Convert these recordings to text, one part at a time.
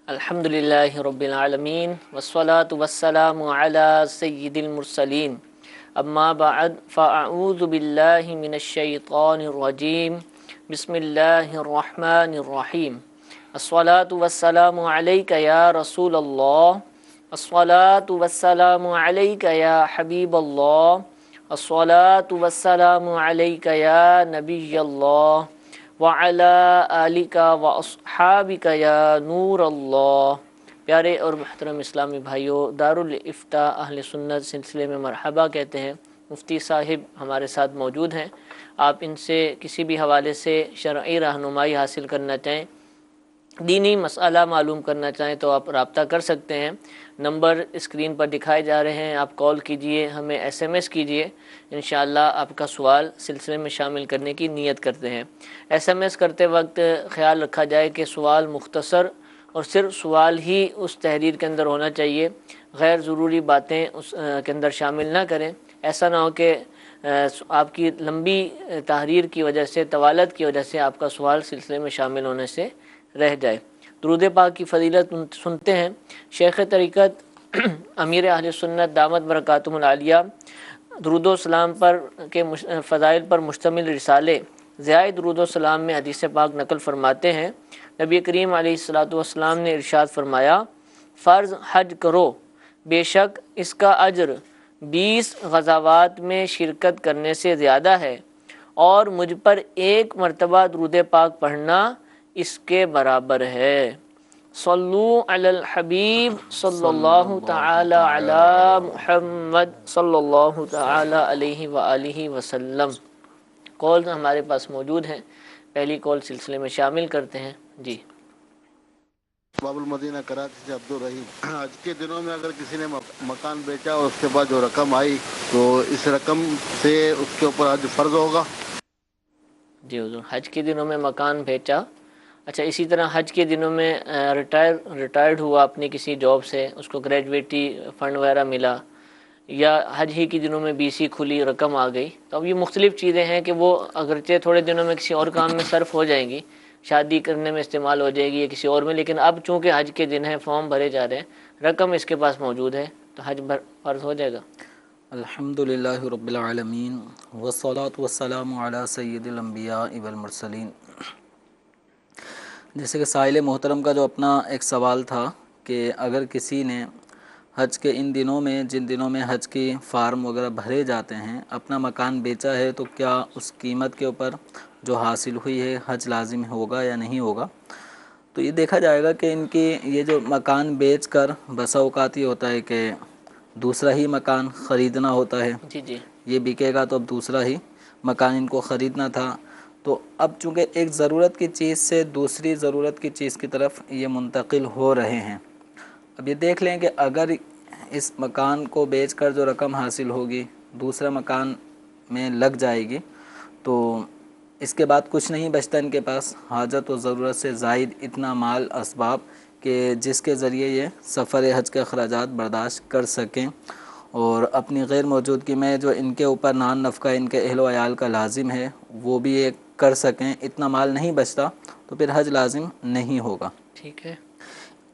الحمدللہ رب العالمین والصلاة والسلام علی سید المرسلین اما بعد فاعوذ باللہ من الشیطان الرجیم بسم اللہ الرحمن الرحیم الصلاة والسلام علیک یا رسول اللہ الصلاة والسلام علیک یا حبیب اللہ الصلاة والسلام علیک یا نبی اللہ وعلی آلک واصحابک یا نور اللہ۔ پیارے اور محترم اسلامی بھائیوں، دارالفتاء اہل سنت سلسلے میں مرحبا کہتے ہیں۔ مفتی صاحب ہمارے ساتھ موجود ہیں۔ آپ ان سے کسی بھی حوالے سے شرعی رہنمائی حاصل کرنا چاہیں، دینی مسئلہ معلوم کرنا چاہیں تو آپ رابطہ کر سکتے ہیں۔ نمبر اسکرین پر دکھائے جا رہے ہیں، آپ کال کیجئے، ہمیں ایس ایم ایس کیجئے، انشاءاللہ آپ کا سوال سلسلے میں شامل کرنے کی نیت کرتے ہیں۔ ایس ایم ایس کرتے وقت خیال رکھا جائے کہ سوال مختصر اور صرف سوال ہی اس تحریر کے اندر ہونا چاہیے، غیر ضروری باتیں اس کے اندر شامل نہ کریں۔ ایسا نہ ہو کہ آپ کی لمبی تحریر کی وجہ سے، طوالت کی وجہ سے آپ کا سوال سلسلے میں شامل ہونے سے رہ جائے۔ درود پاک کی فضیلت سنتے ہیں۔ شیخ طریقت امیر اہل سنت دامت برکاتہم العالیہ درود و سلام پر کے فضائل پر مشتمل رسالے ضیاء درود و سلام میں حدیث پاک نقل فرماتے ہیں، نبی کریم علیہ الصلوۃ والسلام نے ارشاد فرمایا، فرض حج کرو، بے شک اس کا اجر 20 غزوات میں شرکت کرنے سے زیادہ ہے، اور مجھ پر ایک مرتبہ درود پاک پڑھنا اس کے برابر ہے۔ صلو علی الحبیب صلی اللہ تعالی علی محمد صلی اللہ تعالی علیہ وآلہ وسلم۔ کالز ہمارے پاس موجود ہیں، پہلی کال سلسلے میں شامل کرتے ہیں۔ جی، باب المدینہ کراچی سے عبد الرحیم۔ آج کے دنوں میں اگر کسی نے مکان بیچا اور اس کے بعد جو رقم آئی تو اس رقم سے اس کے اوپر حج فرض ہوگا؟ جی حضور، حج کے دنوں میں مکان بیچا، اچھا اسی طرح حج کے دنوں میں ریٹائرڈ ہوا اپنی کسی جاب سے، اس کو گریجویٹی فنڈ وغیرہ ملا، یا حج ہی کے دنوں میں بی سی کھلی، رقم آ گئی، تو اب یہ مختلف چیزیں ہیں کہ وہ اگرچہ تھوڑے دنوں میں کسی اور کام میں صرف ہو جائیں گی، شادی کرنے میں استعمال ہو جائے گی یا کسی اور میں، لیکن اب چونکہ حج کے دن ہیں، فارم بھرے جا رہے ہیں، رقم اس کے پاس موجود ہے، تو حج فرض ہو جائے گا۔ الحمدللہ رب العالمین والصلاة والسلام علی سید الانبیاء والمرسلین۔ جیسے کہ سائل محترم کا جو اپنا ایک سوال تھا کہ اگر کسی نے حج کے ان دنوں میں، جن دنوں میں حج کی فارم وغیرہ بھرے جاتے ہیں، اپنا مکان بیچا ہے تو کیا اس قیمت کے اوپر جو حاصل ہوئی ہے حج لازم ہوگا یا نہیں ہوگا؟ تو یہ دیکھا جائے گا کہ ان کی یہ جو مکان بیچ کر بسا اوقات یہ ہوتا ہے کہ دوسرا ہی مکان خریدنا ہوتا ہے، جی جی، یہ بکے گا تو اب دوسرا ہی مکان ان کو خریدنا تھا، تو اب چونکہ ایک ضرورت کی چیز سے دوسری ضرورت کی چیز کی طرف یہ منتقل ہو رہے ہیں۔ اب یہ دیکھ لیں کہ اگر اس مکان کو بیچ کر جو رقم حاصل ہوگی دوسرا مکان میں لگ جائے گی تو اس کے بعد کچھ نہیں بچتا ان کے پاس، حاجت و ضرورت سے زائد اتنا مال اسباب کہ جس کے ذریعے یہ سفر حج کے اخراجات برداشت کر سکیں، اور اپنی غیر موجودگی میں جو ان کے اوپر نان نفقہ ان کے اہل و عیال کا لازم ہے وہ بھی یہ کر سکیں، اتنا مال نہیں بچتا تو پھر حج لازم نہیں ہوگا۔ ٹھیک ہے۔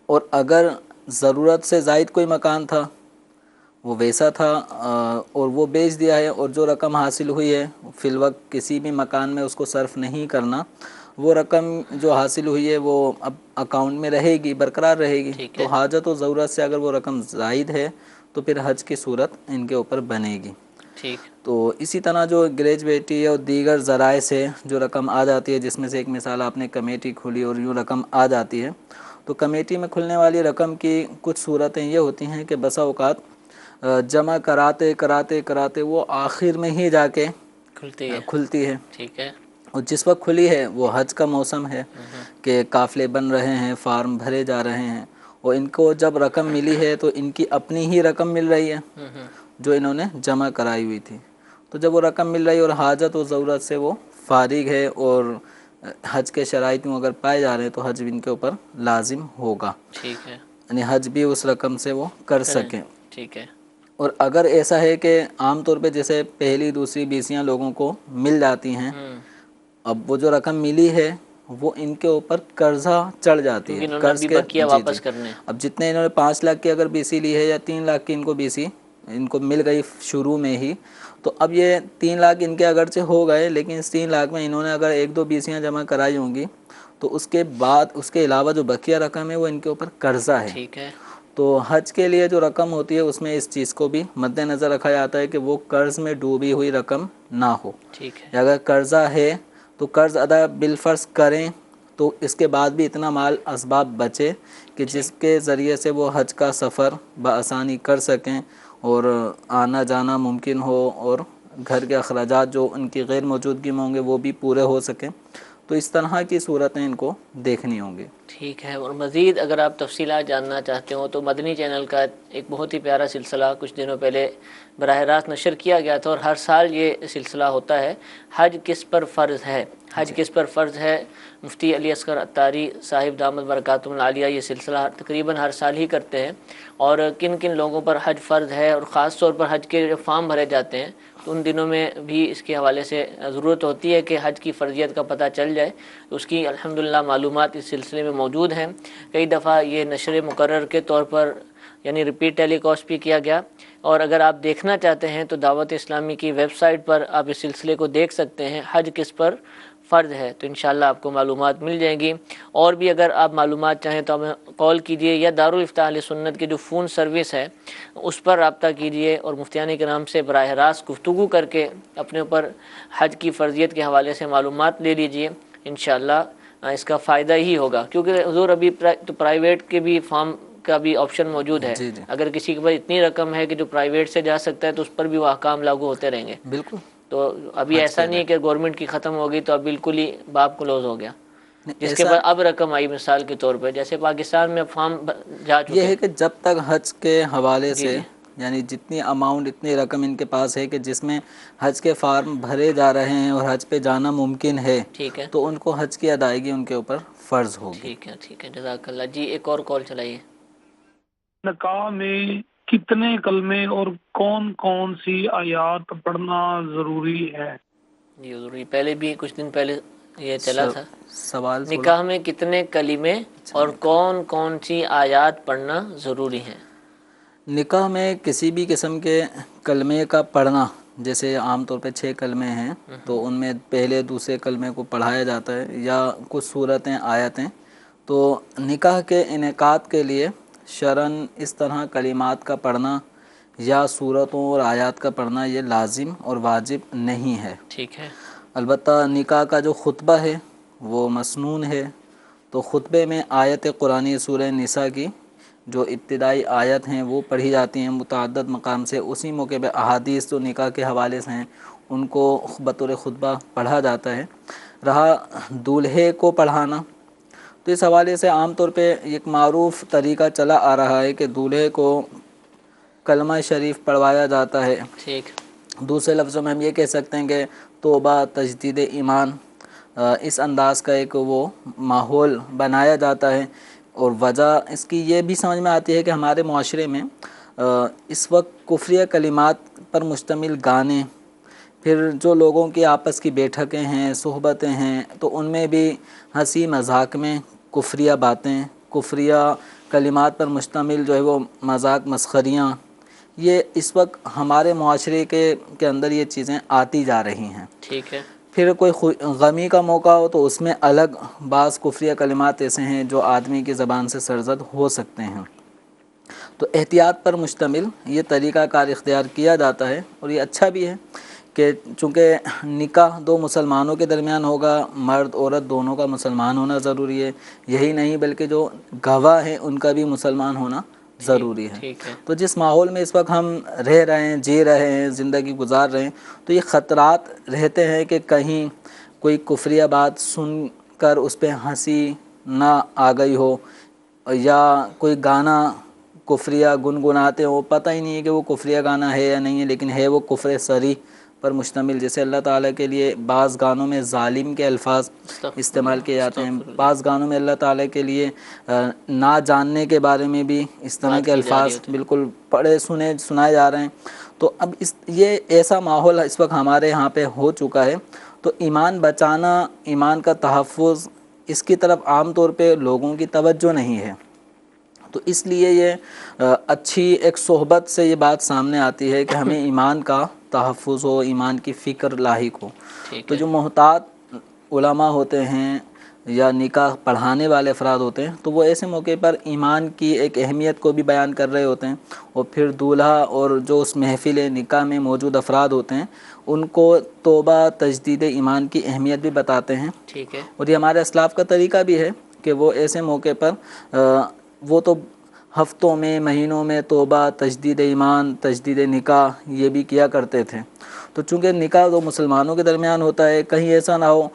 اور اگر ضرورت سے زائد کوئی مکان تھا، وہ ویسا تھا اور وہ بیچ دیا ہے، اور جو رقم حاصل ہوئی ہے فی الوقت کسی بھی مکان میں اس کو صرف نہیں کرنا، وہ رقم جو حاصل ہوئی ہے وہ اب اکاؤنٹ میں رہے گی، برقرار رہے گی، ٹھیک تو ہے، حاجت و ضرورت سے اگر وہ رقم زائد ہے تو پھر حج کی صورت ان کے اوپر بنے گی۔ ٹھیک، تو اسی طرح جو گریجویٹی اور دیگر ذرائع سے جو رقم آ جاتی ہے، جس میں سے ایک مثال آپ نے کمیٹی کھولی اور یوں رقم آ جاتی ہے، تو کمیٹی میں کھلنے والی رقم کی کچھ صورتیں یہ ہوتی ہیں کہ بسا اوقات جمع کراتے کراتے کراتے وہ آخر میں ہی جا کے کھلتی ہے، کھلتی ہے، ٹھیک ہے، اور جس وقت کھلی ہے وہ حج کا موسم ہے کہ قافلے بن رہے ہیں، فارم بھرے جا رہے ہیں، اور ان کو جب رقم ملی ہے تو ان کی اپنی ہی رقم مل رہی ہے جو انہوں نے جمع کرائی ہوئی تھی، تو جب وہ رقم مل رہی ہے اور حاجت و ضرورت سے وہ فارغ ہے اور حج کے شرائط میں اگر پائے جا رہے ہیں تو حج ان کے اوپر لازم ہوگا، ٹھیک ہے، یعنی حج بھی اس رقم سے وہ کر کریں، سکیں۔ ٹھیک ہے، اور اگر ایسا ہے کہ عام طور پہ جیسے پہلی دوسری بیسیاں لوگوں کو مل جاتی ہیں، اب وہ جو رقم ملی ہے وہ ان کے اوپر قرضہ چڑھ جاتی کیونکہ ہے، انہوں نے قرض ابھی کے بقیہ واپس کرنے ہیں۔ اب جتنے انہوں نے 5 لاکھ کی اگر بی سی لی ہے یا 3 لاکھ کی ان کو بی سی ان کو مل گئی شروع میں ہی، تو اب یہ 3 لاکھ ان کے اگرچہ ہو گئے، لیکن اس 3 لاکھ میں انہوں نے اگر 1-2 بیسیاں جمع کرائی ہوں گی تو اس کے بعد اس کے علاوہ جو بقیہ رقم ہے وہ ان کے اوپر قرضہ ہے۔ ٹھیک ہے، تو حج کے لیے جو رقم ہوتی ہے اس میں اس چیز کو بھی مد نظر رکھا جاتا ہے کہ وہ قرض میں ڈوبی ہوئی رقم نہ ہو، ٹھیک ہے، یا اگر قرضہ ہے تو قرض ادا بالفرض کریں تو اس کے بعد بھی اتنا مال اسباب بچے کہ جس کے ذریعے سے وہ حج کا سفر بآسانی کر سکیں اور آنا جانا ممکن ہو، اور گھر کے اخراجات جو ان کی غیر موجودگی میں ہوں گے وہ بھی پورے ہو سکیں۔ تو اس طرح کی صورتیں ان کو دیکھنی ہوں گی۔ ٹھیک ہے۔ اور مزید اگر آپ تفصیلات جاننا چاہتے ہو تو مدنی چینل کا ایک بہت ہی پیارا سلسلہ کچھ دنوں پہلے براہ راست نشر کیا گیا تھا، اور ہر سال یہ سلسلہ ہوتا ہے، حج کس پر فرض ہے، حج کس پر فرض ہے۔ مفتی علی اصغر عطاری صاحب دامت برکاتہم العالیہ یہ سلسلہ تقریباً ہر سال ہی کرتے ہیں، اور کن کن لوگوں پر حج فرض ہے، اور خاص طور پر حج کے جو فارم بھرے جاتے ہیں تو ان دنوں میں بھی اس کے حوالے سے ضرورت ہوتی ہے کہ حج کی فرضیت کا پتہ چل جائے۔ تو اس کی الحمدللہ معلومات اس سلسلے میں موجود ہیں۔ کئی دفعہ یہ نشر مقرر کے طور پر یعنی ریپیٹ ٹیلی کاسٹ بھی کیا گیا، اور اگر آپ دیکھنا چاہتے ہیں تو دعوت اسلامی کی ویب سائٹ پر آپ اس سلسلے کو دیکھ سکتے ہیں، حج کس پر فرض ہے، تو انشاءاللہ آپ کو معلومات مل جائیں گی۔ اور بھی اگر آپ معلومات چاہیں تو ہمیں کال کیجئے، یا دارالافتاء اہل سنت کی جو فون سروس ہے اس پر رابطہ کیجئے، اور مفتیان کرام سے براہ راست گفتگو کر کے اپنے اوپر حج کی فرضیت کے حوالے سے معلومات لے لیجئے، انشاءاللہ اس کا فائدہ ہی ہوگا۔ کیونکہ حضور ابھی تو پرائیویٹ کے بھی فارم کا بھی آپشن موجود ہے، جی جی اگر کسی کے پاس اتنی رقم ہے کہ جو پرائیویٹ سے جا سکتا ہے تو اس پر بھی وہ احکام لاگو ہوتے رہیں گے۔ بالکل، تو ابھی حج ایسا کے نہیں ہے کہ گورنمنٹ کی ختم ہوگی تو اب بالکل ہی باب کلوز ہو گیا، جس کے ایسا بعد اب رقم آئی مثال کے طور پہ جیسے پاکستان میں فارم جا یہ چکے ہے کہ جب تک حج کے حوالے جی سے جی یعنی جتنی اماؤنٹ اتنی رقم ان کے پاس ہے کہ جس میں حج کے فارم بھرے جا رہے ہیں اور حج پہ جانا ممکن ہے، ٹھیک ہے، تو ان کو حج کی ادائیگی ان کے اوپر فرض ہوگی۔ ٹھیک ہے، ٹھیک ہے، جزاک اللہ۔ جی ایک اور کال چلائیے۔ نکاح میں کتنے کلمے اور کون کون سی آیات پڑھنا ضروری ہے؟ جی ضروری، پہلے بھی کچھ دن پہلے یہ چلا تھا، سوال تھوڑا نکاح میں کتنے کلمے اور کون کون سی آیات پڑھنا ضروری ہیں؟ نکاح میں کسی بھی قسم کے کلمے کا پڑھنا، جیسے عام طور پہ 6 کلمے ہیں تو ان میں پہلے دوسرے کلمے کو پڑھایا جاتا ہے، یا کچھ صورتیں آیتیں، تو نکاح کے انعقاد کے لیے شرعاً اس طرح کلمات کا پڑھنا یا صورتوں اور آیات کا پڑھنا یہ لازم اور واجب نہیں ہے۔ ٹھیک ہے، البتہ نکاح کا جو خطبہ ہے وہ مسنون ہے، تو خطبے میں آیت قرآنی سورہ نساء کی جو ابتدائی آیت ہیں وہ پڑھی جاتی ہیں متعدد مقام سے، اسی موقع پہ احادیث جو نکاح کے حوالے سے ہیں ان کو بطور خطبہ پڑھا جاتا ہے۔ رہا دولہے کو پڑھانا، تو اس حوالے سے عام طور پہ ایک معروف طریقہ چلا آ رہا ہے کہ دولہے کو کلمہ شریف پڑھوایا جاتا ہے۔ ٹھیک، دوسرے لفظوں میں ہم یہ کہہ سکتے ہیں کہ توبہ، تجدید ایمان، اس انداز کا ایک وہ ماحول بنایا جاتا ہے۔ اور وجہ اس کی یہ بھی سمجھ میں آتی ہے کہ ہمارے معاشرے میں اس وقت کفریہ کلمات پر مشتمل گانے، پھر جو لوگوں کی آپس کی بیٹھکیں ہیں، صحبتیں ہیں، تو ان میں بھی ہنسی مذاق میں کفریہ باتیں، کفریہ کلمات پر مشتمل جو ہے وہ مذاق مسخریاں، یہ اس وقت ہمارے معاشرے کے اندر یہ چیزیں آتی جا رہی ہیں۔ ٹھیک ہے، پھر کوئی غمی کا موقع ہو تو اس میں الگ بعض کفریہ کلمات ایسے ہیں جو آدمی کی زبان سے سرزد ہو سکتے ہیں، تو احتیاط پر مشتمل یہ طریقہ کار اختیار کیا جاتا ہے۔ اور یہ اچھا بھی ہے کہ چونکہ نکاح 2 مسلمانوں کے درمیان ہوگا، مرد عورت دونوں کا مسلمان ہونا ضروری ہے، یہی نہیں بلکہ جو گواہ ہیں ان کا بھی مسلمان ہونا ضروری ہے۔ ٹھیک ہے، تو جس ماحول میں اس وقت ہم رہ رہے ہیں، جی رہے ہیں، زندگی گزار رہے ہیں، تو یہ خطرات رہتے ہیں کہ کہیں کوئی کفریہ بات سن کر اس پہ ہنسی نہ آ گئی ہو، یا کوئی گانا کفریہ گنگناتے ہو، پتہ ہی نہیں ہے کہ وہ کفریہ گانا ہے یا نہیں ہے، لیکن ہے وہ کفر صریح پر مشتمل، جیسے اللہ تعالیٰ کے لیے بعض گانوں میں ظالم کے الفاظ استعمال کیے جاتے ہیں، بعض گانوں میں اللہ تعالیٰ کے لیے نہ جاننے کے بارے میں بھی اس طرح بات کے کی جا رہی الفاظ ہوتی ہے۔ بالکل پڑھے سنائے جا رہے ہیں۔ تو اب یہ ایسا ماحول اس وقت ہمارے ہاں پہ ہو چکا ہے، تو ایمان بچانا، ایمان کا تحفظ اس کی طرف عام طور پہ لوگوں کی توجہ نہیں ہے، تو اس لیے یہ اچھی ایک صحبت سے یہ بات سامنے آتی ہے کہ ہمیں ایمان کا تحفظ ہو، ایمان کی فکر لاحق ہو۔ تو جو محتاط علماء ہوتے ہیں یا نکاح پڑھانے والے افراد ہوتے ہیں، تو وہ ایسے موقع پر ایمان کی ایک اہمیت کو بھی بیان کر رہے ہوتے ہیں، اور پھر دولہا اور جو اس محفل نکاح میں موجود افراد ہوتے ہیں ان کو توبہ تجدید ایمان کی اہمیت بھی بتاتے ہیں۔ ٹھیک ہے، اور یہ ہمارے اسلاف کا طریقہ بھی ہے کہ وہ ایسے موقع پر وہ تو ہفتوں میں مہینوں میں توبہ تجدید ایمان تجدید نکاح یہ بھی کیا کرتے تھے۔ تو چونکہ نکاح تو مسلمانوں کے درمیان ہوتا ہے، کہیں ایسا نہ ہو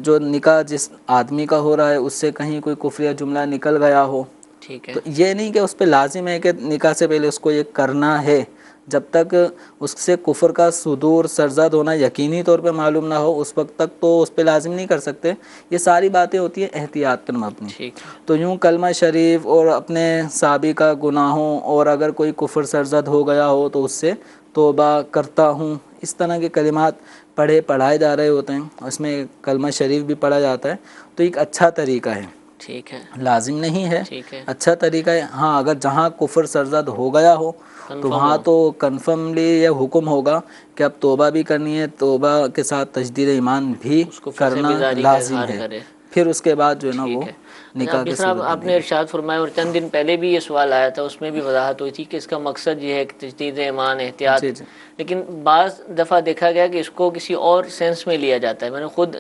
جو نکاح جس آدمی کا ہو رہا ہے اس سے کہیں کوئی کفریہ جملہ نکل گیا ہو۔ ٹھیک ہے، تو یہ نہیں کہ اس پہ لازم ہے کہ نکاح سے پہلے اس کو یہ کرنا ہے، جب تک اس سے کفر کا صدور سرزد ہونا یقینی طور پہ معلوم نہ ہو اس وقت تک تو اس پہ لازم نہیں کر سکتے۔ یہ ساری باتیں ہوتی ہیں احتیاط پر مبنی۔ ٹھیک ہے، تو یوں کلمہ شریف اور اپنے سابقہ گناہوں اور اگر کوئی کفر سرزد ہو گیا ہو تو اس سے توبہ کرتا ہوں، اس طرح کے کلمات پڑھائے جا رہے ہوتے ہیں، اس میں کلمہ شریف بھی پڑھا جاتا ہے، تو ایک اچھا طریقہ ہے، ٹھیک ہے، لازم نہیں ہے، ٹھیک ہے، اچھا طریقہ ہے۔ ہاں اگر جہاں کفر سرزد ہو گیا ہو تو وہاں تو کنفرملی یہ حکم ہوگا کہ اب توبہ بھی کرنی ہے، توبہ کے ساتھ تجدید ایمان بھی اس کو کرنا فضل کا لازم اظہار ہے، کرے۔ پھر اس کے بعد جو ہے نا وہ ٹھیک ہے، نکاح عبد کی صاحب صورت آپ بنے نے گی۔ ارشاد فرمایا اور چند دن پہلے بھی یہ سوال آیا تھا، اس میں بھی وضاحت ہوئی تھی کہ اس کا مقصد یہ ہے کہ تجدید ایمان احتیاط، جی جی لیکن بعض دفعہ دیکھا گیا کہ اس کو کسی اور سینس میں لیا جاتا ہے۔ میں نے خود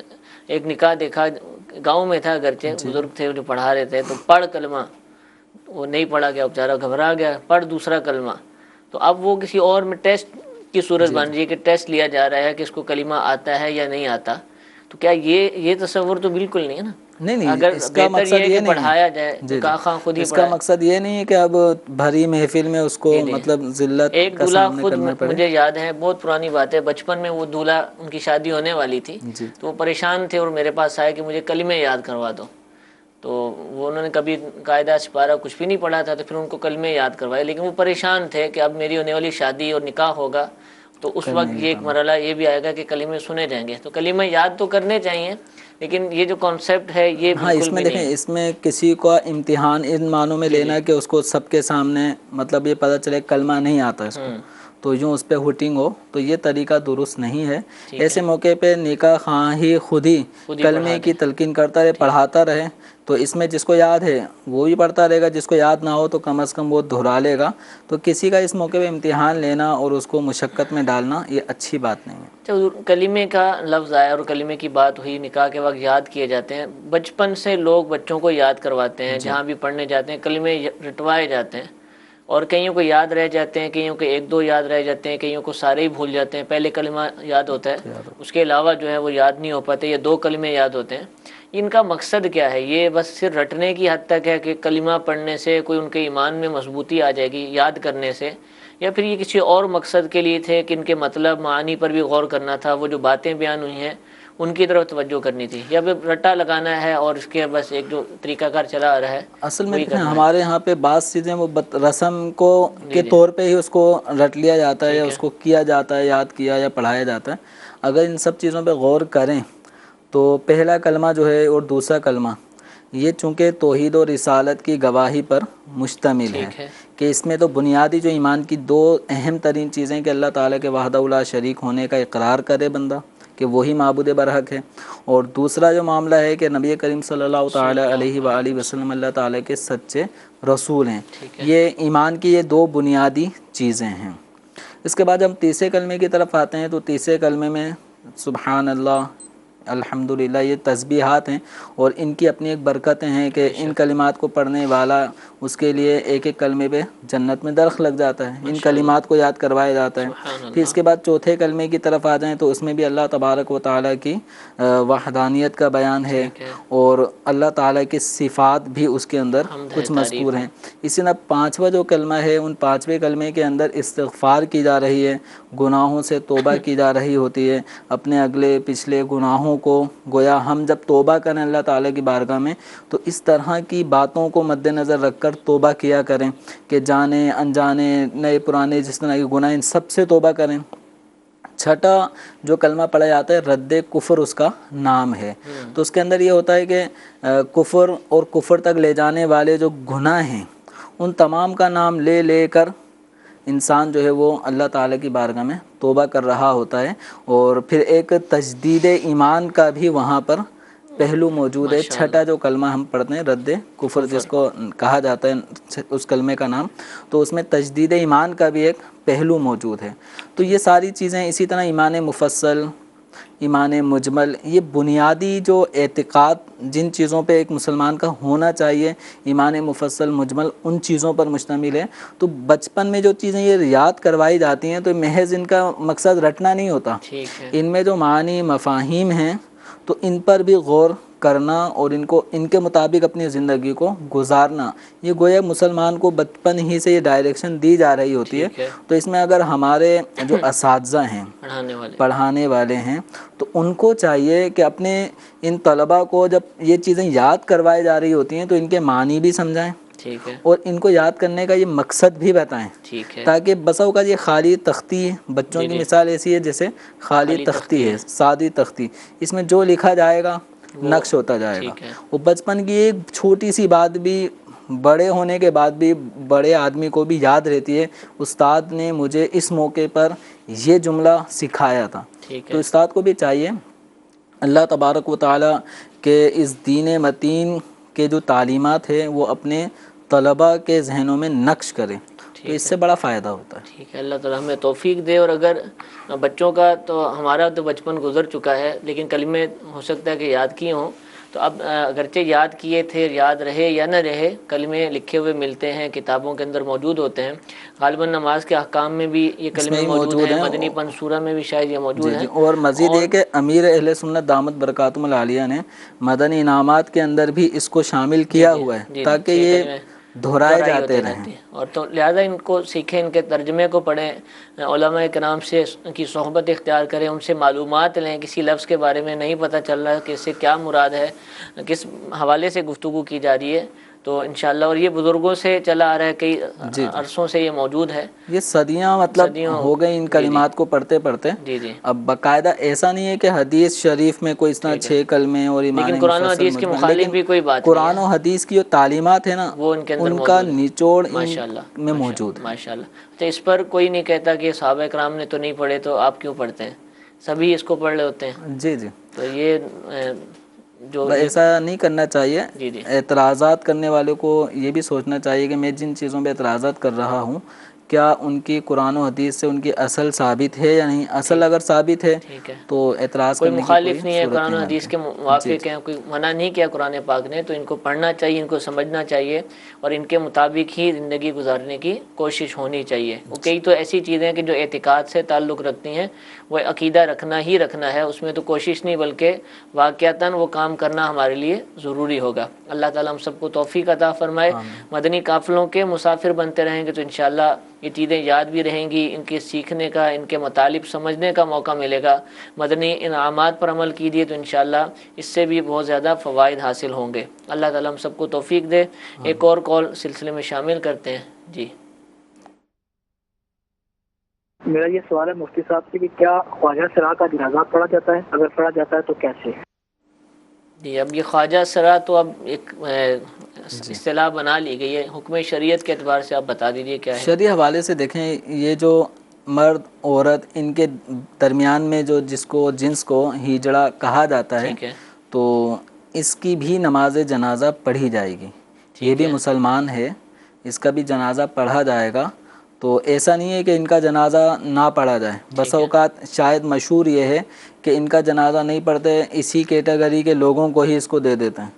ایک نکاح دیکھا، گاؤں میں تھا، اگرچہ بزرگ تھے جو پڑھا رہے تھے، تو پڑھ کلمہ، وہ نہیں پڑھا گیا، بیچارہ گھبرا گیا، پڑھ دوسرا کلمہ، تو اب وہ کسی اور میں ٹیسٹ کی صورت بن رہی ہے کہ ٹیسٹ لیا جا رہا ہے کہ اس کو کلمہ آتا ہے یا نہیں آتا۔ تو کیا یہ تصور تو بالکل نہیں ہے نا، نہیں، اگر اس کا بہتر یہ مقصد ہے یہ کہ نہیں ہے، پڑھایا جائے، جی نکاح خواہ خود ہی اس کا پڑھائے۔ مقصد یہ نہیں ہے کہ اب بھری محفل میں اس کو جی جی، مطلب ذلت ایک کا دولہا سامنے خود کرنا پڑے۔ مجھے یاد ہے، بہت پرانی بات ہے، بچپن میں وہ دولہا ان کی شادی ہونے والی تھی، جی تو وہ پریشان تھے اور میرے پاس آئے کہ مجھے کلمے یاد کروا دو، تو وہ انہوں نے کبھی قاعدہ سپارہ کچھ بھی نہیں پڑھا تھا، تو پھر ان کو کلمے یاد کروائے، لیکن وہ پریشان تھے کہ اب میری ہونے والی شادی اور نکاح ہوگا تو اس کلمہ وقت یہ یہ ایک کرنا۔ مرحلہ یہ بھی آئے گا کہ کلمے سنے جائیں گے، تو کلمے یاد تو کرنے چاہیے، لیکن یہ جو کانسیپٹ ہے یہ ہاں بالکل اس میں بھی دیکھیں، نہیں۔ اس میں کسی کا امتحان ان معنوں میں جی لینا جی، ہے کہ اس کو سب کے سامنے مطلب یہ پتہ چلے کلمہ نہیں آتا اس کو، تو یوں اس پہ ہوٹنگ ہو، تو یہ طریقہ درست نہیں ہے۔ ٹھیک ایسے ہے، موقع پہ نکاح خواہ ہی خود ہی پڑھا کلمے دے، کی تلقین کرتا رہے، ٹھیک، پڑھاتا رہے، تو اس میں جس کو یاد ہے وہ بھی پڑھتا رہے گا، جس کو یاد نہ ہو تو کم از کم وہ دہرا لے گا۔ تو کسی کا اس موقع پہ امتحان لینا اور اس کو مشقت میں ڈالنا یہ اچھی بات نہیں ہے۔ کلمے کا لفظ آیا اور کلمے کی بات ہوئی، نکاح کے وقت یاد کیے جاتے ہیں، بچپن سے لوگ بچوں کو یاد کرواتے ہیں، جی جہاں بھی پڑھنے جاتے ہیں کلمے رٹوائے جاتے ہیں، اور کئیوں کو یاد رہ جاتے ہیں، کئیوں کو ایک دو یاد رہ جاتے ہیں، کئیوں کو سارے ہی بھول جاتے ہیں، پہلے کلمہ یاد ہوتا ہے، اس کے علاوہ جو ہے وہ یاد نہیں ہو پاتے، یا دو کلمے یاد ہوتے ہیں۔ ان کا مقصد کیا ہے؟ یہ بس صرف رٹنے کی حد تک ہے کہ کلمہ پڑھنے سے کوئی ان کے ایمان میں مضبوطی آ جائے گی یاد کرنے سے، یا پھر یہ کسی اور مقصد کے لیے تھے کہ ان کے مطلب معانی پر بھی غور کرنا تھا، وہ جو باتیں بیان ہوئی ہیں ان کی طرف توجہ کرنی تھی، یا پھر رٹا لگانا ہے اور اس کے بس ایک جو طریقہ کار چلا آ رہا ہے اصل میں وہی دیکھیں کرنا ہے؟ ہمارے یہاں پہ بعض چیزیں وہ رسم کو جی کے جی، طور پہ ہی اس کو رٹ لیا جاتا ہے یا ٹھیک اس کو کیا جاتا ہے، یاد کیا یا پڑھایا جاتا ہے۔ اگر ان سب چیزوں پہ غور کریں تو پہلا کلمہ جو ہے اور دوسرا کلمہ یہ چونکہ توحید و رسالت کی گواہی پر مشتمل ہے، ٹھیک ہے، کہ اس میں تو بنیادی جو ایمان کی دو اہم ترین چیزیں کہ اللہ تعالیٰ کے وحدہ لا شریک ہونے کا اقرار کرے بندہ کہ وہی معبود برحق ہے، اور دوسرا جو معاملہ ہے کہ نبی کریم صلی اللہ تعالیٰ علیہ وآلہ وسلم اللہ تعالیٰ کے سچے رسول ہیں۔ ٹھیک ہے، یہ ایمان کی یہ دو بنیادی چیزیں ہیں۔ اس کے بعد ہم تیسرے کلمے کی طرف آتے ہیں، تو تیسرے کلمے میں سبحان اللہ، الحمدللہ، یہ تسبیحات ہیں، اور ان کی اپنی ایک برکتیں ہیں کہ ان کلمات کو پڑھنے والا اس کے لیے ایک ایک کلمے پہ جنت میں درخت لگ جاتا ہے، ان کلمات کو یاد کروایا جاتا ہے۔ سبحان پھر اس اللہ، کے بعد چوتھے کلمے کی طرف آ جائیں تو اس میں بھی اللہ تبارک و تعالیٰ کی وحدانیت کا بیان ہے، ٹھیک ہے، اور اللہ تعالیٰ کی صفات بھی اس کے اندر حمد ہے، کچھ مذکور تعریف ہے، ہیں۔ اسی طرح پانچواں جو کلمہ ہے، ان پانچویں کلمے کے اندر استغفار کی جا رہی ہے، گناہوں سے توبہ کی جا رہی ہوتی ہے، اپنے اگلے پچھلے گناہوں کو گویا ہم جب توبہ کریں اللہ تعالیٰ کی بارگاہ میں تو اس طرح کی باتوں کو مد نظر رکھ کر توبہ کیا کریں کہ جانے انجانے نئے پرانے جس طرح کے گناہ ان سب سے توبہ کریں، چھٹا جو کلمہ پڑھا جاتا ہے رد کفر اس کا نام ہے. تو اس کے اندر یہ ہوتا ہے کہ کفر اور کفر تک لے جانے والے جو گناہ ہیں ان تمام کا نام لے لے کر انسان جو ہے وہ اللہ تعالیٰ کی بارگاہ میں توبہ کر رہا ہوتا ہے. اور پھر ایک تجدید ایمان کا بھی وہاں پر پہلو موجود ہے. چھٹا جو کلمہ ہم پڑھتے ہیں رد کفر جس کو کہا جاتا ہے اس کلمے کا نام، تو اس میں تجدید ایمان کا بھی ایک پہلو موجود ہے. تو یہ ساری چیزیں اسی طرح ایمان مفصل، ایمان مجمل، یہ بنیادی جو اعتقاد جن چیزوں پہ ایک مسلمان کا ہونا چاہیے، ایمان مفصل مجمل ان چیزوں پر مشتمل ہے. تو بچپن میں جو چیزیں یہ یاد کروائی جاتی ہیں تو محض ان کا مقصد رٹنا نہیں ہوتا، ان میں جو معانی مفاہیم ہیں تو ان پر بھی غور کرنا اور ان کے مطابق اپنی زندگی کو گزارنا، یہ گویا مسلمان کو بچپن ہی سے یہ ڈائریکشن دی جا رہی ہوتی ہے. تو اس میں اگر ہمارے جو اساتذہ ہیں پڑھانے والے ہیں تو ان کو چاہیے کہ اپنے ان طلباء کو جب یہ چیزیں یاد کروائی جا رہی ہوتی ہیں تو ان کے معنی بھی سمجھائیں اور ان کو یاد کرنے کا یہ مقصد بھی بتائیں، تاکہ بسا اوقات یہ خالی تختی، بچوں کی مثال ایسی ہے جیسے خالی تختی ہے، سادی تختی، اس میں جو لکھا جائے گا نقش ہوتا جائے گا. وہ بچپن کی ایک چھوٹی سی بات بھی بڑے ہونے کے بعد بھی بڑے آدمی کو بھی یاد رہتی ہے، استاد نے مجھے اس موقع پر یہ جملہ سکھایا تھا. تو استاد کو بھی چاہیے اللہ تبارک و تعالیٰ کے اس دین متین کے جو تعلیمات ہیں وہ اپنے طلباء کے ذہنوں میں نقش کرے، تو اس سے بڑا فائدہ ہوتا ہے. ٹھیک ہے، اللہ تعالیٰ ہمیں توفیق دے. اور اگر بچوں کا تو ہمارا تو بچپن گزر چکا ہے لیکن کلمے ہو سکتا ہے کہ یاد کیے ہوں، تو اب اگرچہ یاد کیے تھے، یاد رہے یا نہ رہے، کلمے لکھے ہوئے ملتے ہیں، کتابوں کے اندر موجود ہوتے ہیں. غالباً نماز کے احکام میں بھی یہ کلمے موجود ہیں، مدنی پنسورہ میں بھی شاید یہ موجود ہیں. اور مزید یہ کہ امیر اہل سنت دامت برکاتہم العالیہ نے مدنی انعامات کے اندر بھی اس کو شامل کیا ہوا ہے تاکہ یہ دہرائے جاتے رہیں. اور تو لہٰذا ان کو سیکھیں، ان کے ترجمے کو پڑھیں، علماء کرام سے کی صحبت اختیار کریں، ان سے معلومات لیں. کسی لفظ کے بارے میں نہیں پتہ چل رہا ہے کہ اس سے کیا مراد ہے، کس حوالے سے گفتگو کی جا رہی ہے، تو انشاءاللہ. اور یہ بزرگوں سے چلا آ رہا ہے، کئی عرصوں سے یہ موجود ہے، یہ صدیاں مطلب ہو گئی ان کلمات کو پڑھتے پڑھتے. اب باقاعدہ ایسا نہیں ہے کہ حدیث شریف میں کوئی اس طرح 6 کلمے اور ایمان لیکن قرآن و حدیث کے مخالف بھی کوئی بات نہیں ہے. قرآن و حدیث کی جو تعلیمات ہیں نا وہ ان کے اندر ان کا نچوڑ میں موجود ہے. ماشاءاللہ. تو اس پر کوئی نہیں کہتا کہ صحابہ کرام نے تو نہیں پڑھے تو آپ کیوں پڑھتے ہیں، سبھی اس کو پڑھ رہے ہوتے ہیں. جی تو یہ جو ایسا نہیں کرنا چاہیے. اعتراضات کرنے والوں کو یہ بھی سوچنا چاہیے کہ میں جن چیزوں پہ اعتراضات کر رہا ہوں کیا ان کی قرآن و حدیث سے ان کی اصل ثابت ہے یا نہیں. اصل اگر ثابت ہے تو اعتراض کوئی کرنے مخالف نہیں ہے، قرآن و حدیث کے موافق ہیں، کوئی منع نہیں کیا قرآن پاک نے، تو ان کو پڑھنا چاہیے، ان کو سمجھنا چاہیے اور ان کے مطابق ہی زندگی گزارنے کی کوشش ہونی چاہیے. وہ کئی تو ایسی چیزیں کہ جو اعتقاد سے تعلق رکھتی ہیں، وہ عقیدہ رکھنا ہی رکھنا ہے، اس میں تو کوشش نہیں بلکہ واقعتاً وہ کام کرنا ہمارے لیے ضروری ہوگا. اللہ تعالیٰ ہم سب کو توفیق عطا فرمائے. مدنی قافلوں کے مسافر بنتے رہیں گے تو انشاءاللہ یہ چیزیں یاد بھی رہیں گی، ان کے سیکھنے کا، ان کے مطالب سمجھنے کا موقع ملے گا. مدنی انعامات پر عمل کیجیے تو انشاءاللہ اس سے بھی بہت زیادہ فوائد حاصل ہوں گے. اللہ تعالیٰ ہم سب کو توفیق دے. ایک اور کال سلسلے میں شامل کرتے ہیں. جی میرا یہ سوال ہے مفتی صاحب سے کہ کیا خواجہ سرا کا جنازہ پڑھا جاتا ہے؟ اگر پڑھا جاتا ہے تو کیسے؟ جی اب یہ خواجہ سرا تو اب ایک اصطلاح بنا لی گئی ہے، حکم شریعت کے اعتبار سے آپ بتا دیجئے کیا ہے. شرعی حوالے سے دیکھیں، یہ جو مرد عورت ان کے درمیان میں جو جنس کو ہجڑا کہا جاتا ہے تو اس کی بھی نماز جنازہ پڑھی جائے گی. یہ بھی مسلمان ہے، اس کا بھی جنازہ پڑھا جائے گا. تو ایسا نہیں ہے کہ ان کا جنازہ نہ پڑھا جائے. بس اوقات شاید مشہور یہ ہے کہ ان کا جنازہ نہیں پڑھتے، اسی کیٹیگری کے لوگوں کو ہی اس کو دے دیتے ہیں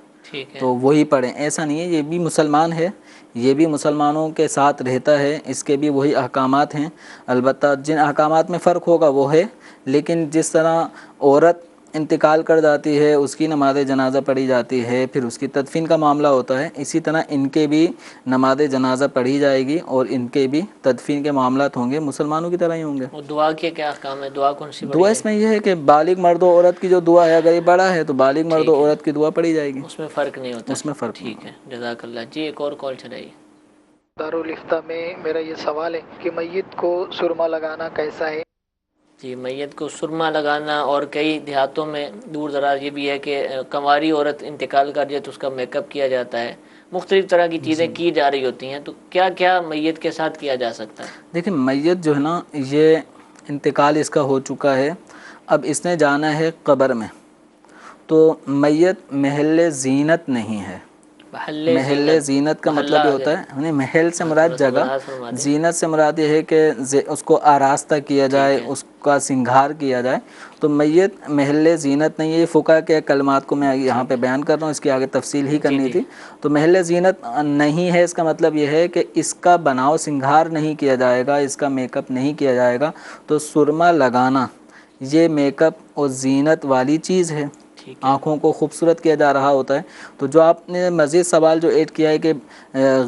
تو وہی پڑھیں. ایسا نہیں ہے، یہ بھی مسلمان ہے، یہ بھی مسلمانوں کے ساتھ رہتا ہے، اس کے بھی وہی احکامات ہیں. البتہ جن احکامات میں فرق ہوگا وہ ہے، لیکن جس طرح عورت انتقال کر جاتی ہے اس کی نماز جنازہ پڑھی جاتی ہے، پھر اس کی تدفین کا معاملہ ہوتا ہے، اسی طرح ان کے بھی نماز جنازہ پڑھی جائے گی اور ان کے بھی تدفین کے معاملات ہوں گے، مسلمانوں کی طرح ہی ہوں گے. اور دعا کے کیا احکام ہے؟ دعا کون سی دعا اس میں یہ ہے کہ بالغ مرد و عورت کی جو دعا ہے، اگر یہ بڑا ہے تو بالغ مرد و عورت کی دعا پڑھی جائے گی، اس میں فرق نہیں ہوتا. اس میں فرق ٹھیک ہے، جزاک اللہ. جی ایک اور کال چلائیے. دارالفتہ میں میرا یہ سوال ہے کہ میت کو سرما لگانا کیسا ہے؟ جی، میت کو سرما لگانا، اور کئی دیہاتوں میں دور دراز یہ بھی ہے کہ کنواری عورت انتقال کر جائے تو اس کا میک اپ کیا جاتا ہے، مختلف طرح کی چیزیں کی جا رہی ہوتی ہیں، تو کیا کیا میت کے ساتھ کیا جا سکتا ہے؟ دیکھیں میت جو ہے نا، یہ انتقال اس کا ہو چکا ہے، اب اس نے جانا ہے قبر میں، تو میت محل زینت نہیں ہے۔ محل زینت کا مطلب یہ ہوتا ہے، محل سے مراد جگہ، زینت سے مراد یہ ہے کہ اس کو آراستہ کیا جائے، اس کا سنگھار کیا جائے، تو میت محل زینت نہیں ہے۔ فقہ کے کلمات کو میں یہاں پہ بیان کر رہا ہوں، اس کی آگے تفصیل ہی کرنی تھی۔ تو محل زینت نہیں ہے، اس کا مطلب یہ ہے کہ اس کا بناؤ سنگھار نہیں کیا جائے گا، اس کا میک اپ نہیں کیا جائے گا۔ تو سرما لگانا یہ میک اپ اور زینت والی چیز ہے، آنکھوں کو خوبصورت کیا جا رہا ہوتا ہے۔ تو جو آپ نے مزید سوال جو ایڈ کیا ہے کہ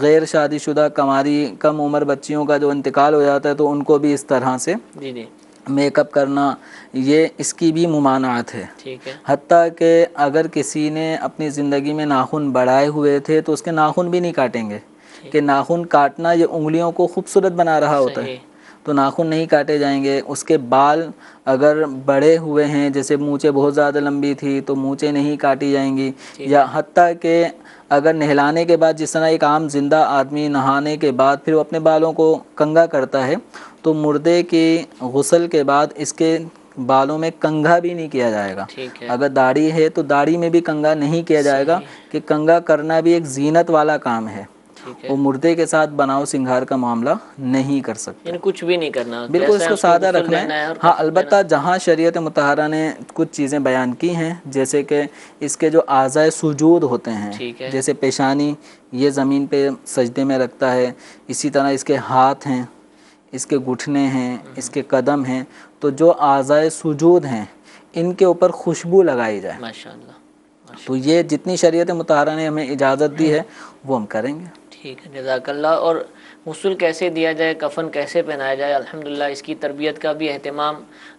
غیر شادی شدہ کنواری کم عمر بچیوں کا جو انتقال ہو جاتا ہے تو ان کو بھی اس طرح سے میک اپ کرنا، یہ اس کی بھی ممانعت ہے۔ حتیٰ کہ اگر کسی نے اپنی زندگی میں ناخن بڑھائے ہوئے تھے تو اس کے ناخن بھی نہیں کاٹیں گے، کہ ناخن کاٹنا یہ انگلیوں کو خوبصورت بنا رہا ہوتا ہے، تو ناخن نہیں کاٹے جائیں گے۔ اس کے بال اگر بڑے ہوئے ہیں، جیسے مونچھیں بہت زیادہ لمبی تھی تو مونچھیں نہیں کاٹی جائیں گی، یا حتیٰ کہ اگر نہلانے کے بعد، جس طرح ایک عام زندہ آدمی نہانے کے بعد پھر وہ اپنے بالوں کو کنگھا کرتا ہے، تو مردے کے غسل کے بعد اس کے بالوں میں کنگھا بھی نہیں کیا جائے گا۔ اگر داڑھی ہے تو داڑھی میں بھی کنگھا نہیں کیا جائے گا، کہ کنگھا کرنا بھی ایک زینت والا کام ہے، وہ مردے کے ساتھ بناؤ سنگھار کا معاملہ نہیں کر سکتے، یعنی کچھ بھی نہیں کرنا، بالکل اس کو سادہ رکھنا ہے۔ ہاں البتہ جہاں شریعت مطہرہ نے کچھ چیزیں بیان کی ہیں، جیسے کہ اس کے جو اعضائے سجود ہوتے ہیں، جیسے پیشانی یہ زمین پہ سجدے میں رکھتا ہے، اسی طرح اس کے ہاتھ ہیں، اس کے گھٹنے ہیں، اس کے قدم ہیں، تو جو اعضائے سجود ہیں ان کے اوپر خوشبو لگائی جائے۔ ماشاءاللہ۔ تو یہ جتنی شریعت مطہرہ نے ہمیں اجازت دی ہے وہ ہم کریں گے۔ ٹھیک ہے، جزاک اللہ۔ اور غسل کیسے دیا جائے، کفن کیسے پہنایا جائے، الحمدللہ اس کی تربیت کا بھی اہتمام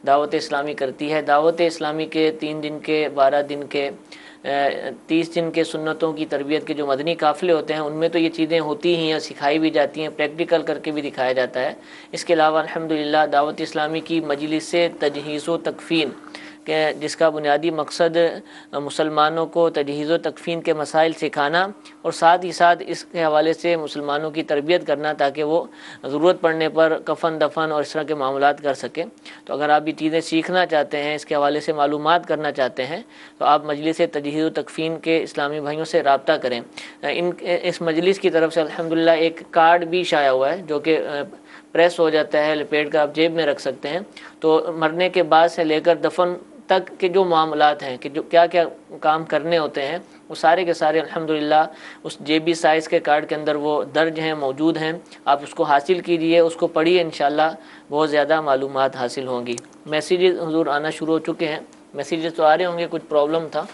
دعوت اسلامی کرتی ہے۔ دعوت اسلامی کے 3 دن کے، 12 دن کے، 30 دن کے سنتوں کی تربیت کے جو مدنی قافلے ہوتے ہیں ان میں تو یہ چیزیں ہوتی ہی ہیں، سکھائی بھی جاتی ہیں، پریکٹیکل کر کے بھی دکھایا جاتا ہے۔ اس کے علاوہ الحمدللہ دعوت اسلامی کی مجلس تجہیز و تکفین، کہ جس کا بنیادی مقصد مسلمانوں کو تجہیز و تکفین کے مسائل سکھانا، اور ساتھ ہی ساتھ اس کے حوالے سے مسلمانوں کی تربیت کرنا تاکہ وہ ضرورت پڑنے پر کفن دفن اور اس طرح کے معاملات کر سکیں۔ تو اگر آپ یہ چیزیں سیکھنا چاہتے ہیں، اس کے حوالے سے معلومات کرنا چاہتے ہیں، تو آپ مجلس تجہیز و تکفین کے اسلامی بھائیوں سے رابطہ کریں۔ اس مجلس کی طرف سے الحمدللہ ایک کارڈ بھی شائع ہوا ہے جو کہ پریس ہو جاتا ہے، لپیٹ کر آپ جیب میں رکھ سکتے ہیں۔ تو مرنے کے بعد سے لے کر دفن تک کے جو معاملات ہیں، کہ جو کیا کیا کام کرنے ہوتے ہیں، وہ سارے کے سارے الحمدللہ اس جیبی سائز کے کارڈ کے اندر وہ درج ہیں، موجود ہیں۔ آپ اس کو حاصل کیجئے، اس کو پڑھیے، انشاءاللہ بہت زیادہ معلومات حاصل ہوں گی۔ میسیجز حضور آنا شروع ہو چکے ہیں، میسیجز تو آ رہے ہوں گے، کچھ پرابلم تھا۔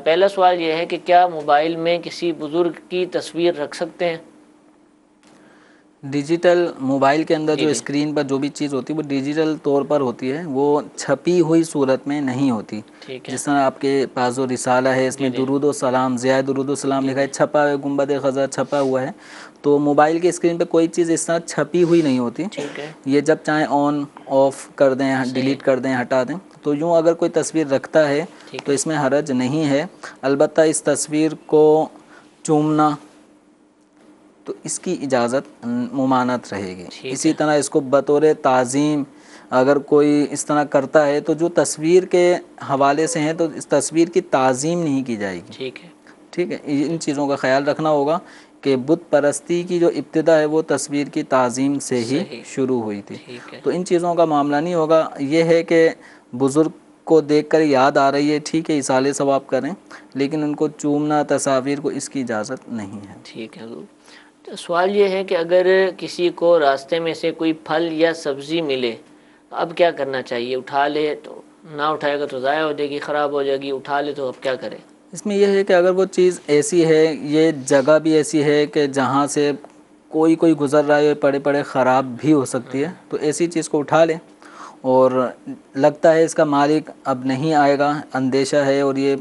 پہلا سوال یہ ہے کہ کیا موبائل میں کسی بزرگ کی تصویر رکھ سکتے ہیں؟ ڈیجیٹل موبائل کے اندر جو اسکرین پر جو بھی چیز ہوتی ہے وہ ڈیجیٹل طور پر ہوتی ہے، وہ چھپی ہوئی صورت میں نہیں ہوتی۔ جس طرح آپ کے پاس جو رسالہ ہے اس میں درود و سلام، ضیاء درود و سلام لکھا ہے، چھپا ہے، گنبد خضر چھپا ہوا ہے۔ تو موبائل کے اسکرین پہ کوئی چیز اس طرح چھپی ہوئی نہیں ہوتی، یہ جب چاہیں آن آف کر دیں، ڈیلیٹ کر دیں، ہٹا دیں۔ تو یوں اگر کوئی تصویر رکھتا ہے تو اس میں حرج نہیں ہے، البتہ اس تصویر کو چومنا تو اس کی اجازت ممانعت رہے گی۔ اسی طرح اس کو بطور تعظیم اگر کوئی اس طرح کرتا ہے تو جو تصویر کے حوالے سے ہیں تو اس تصویر کی تعظیم نہیں کی جائے گی۔ ٹھیک ہے، ان چیزوں کا خیال رکھنا ہوگا کہ بت پرستی کی جو ابتدا ہے وہ تصویر کی تعظیم سے ہی شروع ہوئی تھی۔ تو ان چیزوں کا معاملہ نہیں ہوگا۔ یہ ہے کہ بزرگ کو دیکھ کر یاد آ رہی ہے، ٹھیک ہے، ایصال ثواب کریں، لیکن ان کو چومنا، تصاویر کو، اس کی اجازت نہیں ہے۔ ٹھیک ہے۔ سوال یہ ہے کہ اگر کسی کو راستے میں سے کوئی پھل یا سبزی ملے تو اب کیا کرنا چاہیے؟ اٹھا لے تو نہ اٹھائے گا تو ضائع ہو جائے گی، خراب ہو جائے گی، اٹھا لے تو اب کیا کرے؟ اس میں یہ ہے کہ اگر وہ چیز ایسی ہے، یہ جگہ بھی ایسی ہے کہ جہاں سے کوئی گزر رہا ہے، پڑے پڑے خراب بھی ہو سکتی ہے، تو ایسی چیز کو اٹھا لے، اور لگتا ہے اس کا مالک اب نہیں آئے گا، اندیشہ ہے اور یہ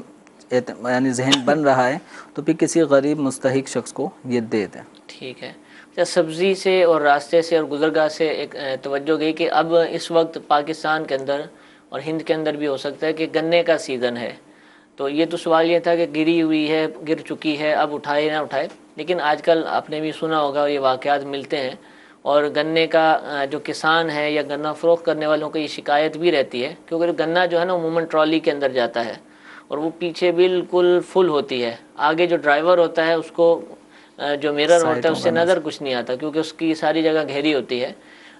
یعنی ذہن بن رہا ہے تو پھر کسی غریب مستحق شخص کو یہ دے دیں۔ ٹھیک ہے۔ اچھا، سبزی سے اور راستے سے اور گزرگاہ سے ایک توجہ گئی کہ اب اس وقت پاکستان کے اندر اور ہند کے اندر بھی ہو سکتا ہے کہ گنے کا سیزن ہے، تو یہ تو سوال یہ تھا کہ گری ہوئی ہے، گر چکی ہے، اب اٹھائے نہ اٹھائے، لیکن آج کل آپ نے بھی سنا ہوگا یہ واقعات ملتے ہیں، اور گنے کا جو کسان ہے یا گنا فروخت کرنے والوں کو یہ شکایت بھی رہتی ہے، کیونکہ گنا جو ہے نا عموماً ٹرالی کے اندر جاتا ہے اور وہ پیچھے بالکل فل ہوتی ہے، آگے جو ڈرائیور ہوتا ہے اس کو جو میرر ہوتا ہے اس سے نظر کچھ نہیں آتا کیونکہ اس کی ساری جگہ گھیری ہوتی ہے،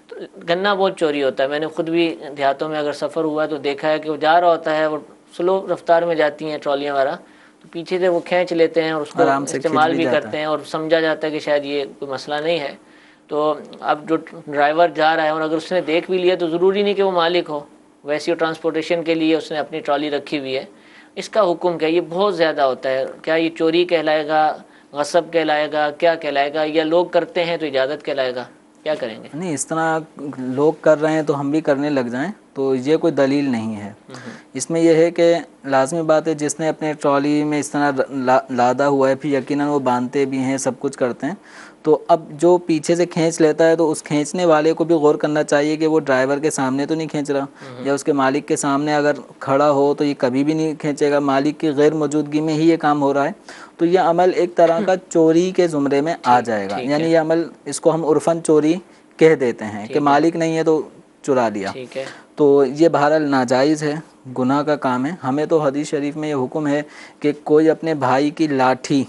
تو گنا بہت چوری ہوتا ہے۔ میں نے خود بھی دیہاتوں میں اگر سفر ہوا تو دیکھا ہے کہ وہ جا رہا ہوتا ہے، وہ سلو رفتار میں جاتی ہیں ٹرالیاں وغیرہ، تو پیچھے سے وہ کھینچ لیتے ہیں اور اس کو آرام سے استعمال کھینچ بھی جاتا کرتے ہیں اور سمجھا جاتا ہے کہ شاید یہ کوئی مسئلہ نہیں ہے۔ تو اب جو ڈرائیور جا رہا ہے اور اگر اس نے دیکھ بھی لیا تو ضروری نہیں کہ وہ مالک ہو، ویسی ٹرانسپورٹیشن کے لیے اس نے اپنی ٹرالی رکھی ہوئی ہے، اس کا حکم کیا؟ یہ بہت زیادہ ہوتا ہے، کیا یہ چوری کہلائے گا، غصب کہلائے گا، کیا کہلائے گا، یا لوگ کرتے ہیں تو اجازت کہلائے گا؟ کیا کریں گے؟ نہیں، اس طرح لوگ کر رہے ہیں تو ہم بھی کرنے لگ جائیں تو یہ کوئی دلیل نہیں ہے۔ اس میں یہ ہے کہ لازمی بات ہے جس نے اپنے ٹرالی میں اس طرح لادا ہوا ہے پھر یقیناً وہ باندھتے بھی ہیں، سب کچھ کرتے ہیں، تو اب جو پیچھے سے کھینچ لیتا ہے تو اس کھینچنے والے کو بھی غور کرنا چاہیے کہ وہ ڈرائیور کے سامنے تو نہیں کھینچ رہا، یا اس کے مالک کے سامنے اگر کھڑا ہو تو یہ کبھی بھی نہیں کھینچے گا، مالک کی غیر موجودگی میں ہی یہ کام ہو رہا ہے، تو یہ عمل ایک طرح کا چوری کے زمرے میں آ جائے گا، یعنی یہ عمل اس کو ہم عرفاً چوری کہہ دیتے ہیں کہ مالک نہیں ہے تو چرا لیا، ٹھیک ہے، تو یہ بہرحال ناجائز ہے، گناہ کا کام ہے۔ ہمیں تو حدیث شریف میں یہ حکم ہے کہ کوئی اپنے بھائی کی لاٹھی،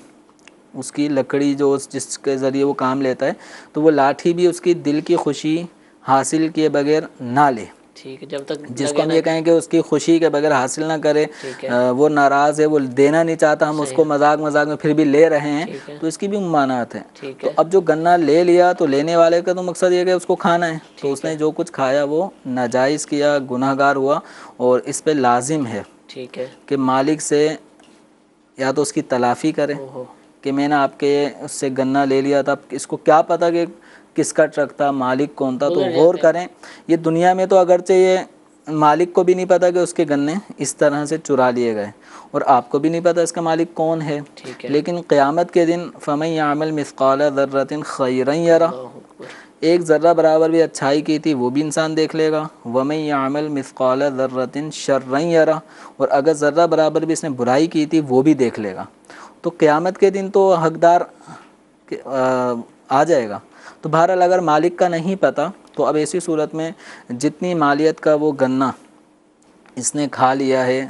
اس کی لکڑی جو جس کے ذریعے وہ کام لیتا ہے، تو وہ لاٹھی بھی اس کی دل کی خوشی حاصل کیے بغیر نہ لے، ٹھیک ہے، جب تک جس کو ہم یہ کہیں کہ اس کی خوشی کے بغیر حاصل نہ کرے، وہ ناراض ہے، وہ دینا نہیں چاہتا، ہم اس کو مذاق میں پھر بھی لے رہے ہیں، تو اس کی بھی ممانعت ہے۔ تو اب جو گنا لے لیا تو لینے والے کا تو مقصد یہ کہ اس کو کھانا ہے، تو اس نے جو کچھ کھایا وہ ناجائز کیا، گناہ گار ہوا، اور اس پہ لازم ہے ٹھیک ہے کہ مالک سے یا تو اس کی تلافی کرے کہ میں نے آپ کے اس سے گنا لے لیا تھا، اس کو کیا پتہ کہ کس کا ٹرک تھا، مالک کون تھا، تو غور کریں۔ یہ دنیا میں تو اگرچہ یہ مالک کو بھی نہیں پتا کہ اس کے گنے اس طرح سے چرا لیے گئے، اور آپ کو بھی نہیں پتا اس کا مالک کون ہے، لیکن قیامت کے دن فَمَن يَعْمَلْ مِثْقَالَ ذَرَّةٍ خَيْرًا يَرَهُ، ایک ذرہ برابر بھی اچھائی کی تھی وہ بھی انسان دیکھ لے گا، وَمَن يَعْمَلْ مِثْقَالَ ذَرَّةٍ شَرًّا يَرَهُ، اور اگر ذرہ برابر بھی اس نے برائی کی تھی وہ بھی دیکھ لے گا۔ تو قیامت کے دن تو حقدار آ جائے گا۔ تو بہرحال اگر مالک کا نہیں پتہ تو اب ایسی صورت میں جتنی مالیت کا وہ گنا اس نے کھا لیا ہے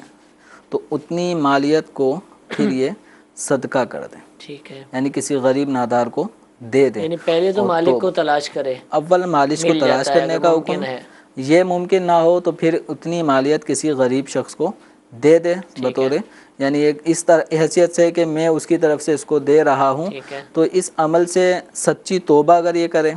تو اتنی مالیت کو پھر یہ صدقہ کر دیں، ٹھیک ہے، یعنی کسی غریب نادار کو دے دیں۔ یعنی پہلے تو مالک کو تلاش کرے، اول مالک کو تلاش کرنے کا حکم، یہ ممکن نہ ہو تو پھر اتنی مالیت کسی غریب شخص کو دے دے بطور، یعنی ایک اس طرح حیثیت سے کہ میں اس کی طرف سے اس کو دے رہا ہوں، تو اس عمل سے سچی توبہ اگر یہ کرے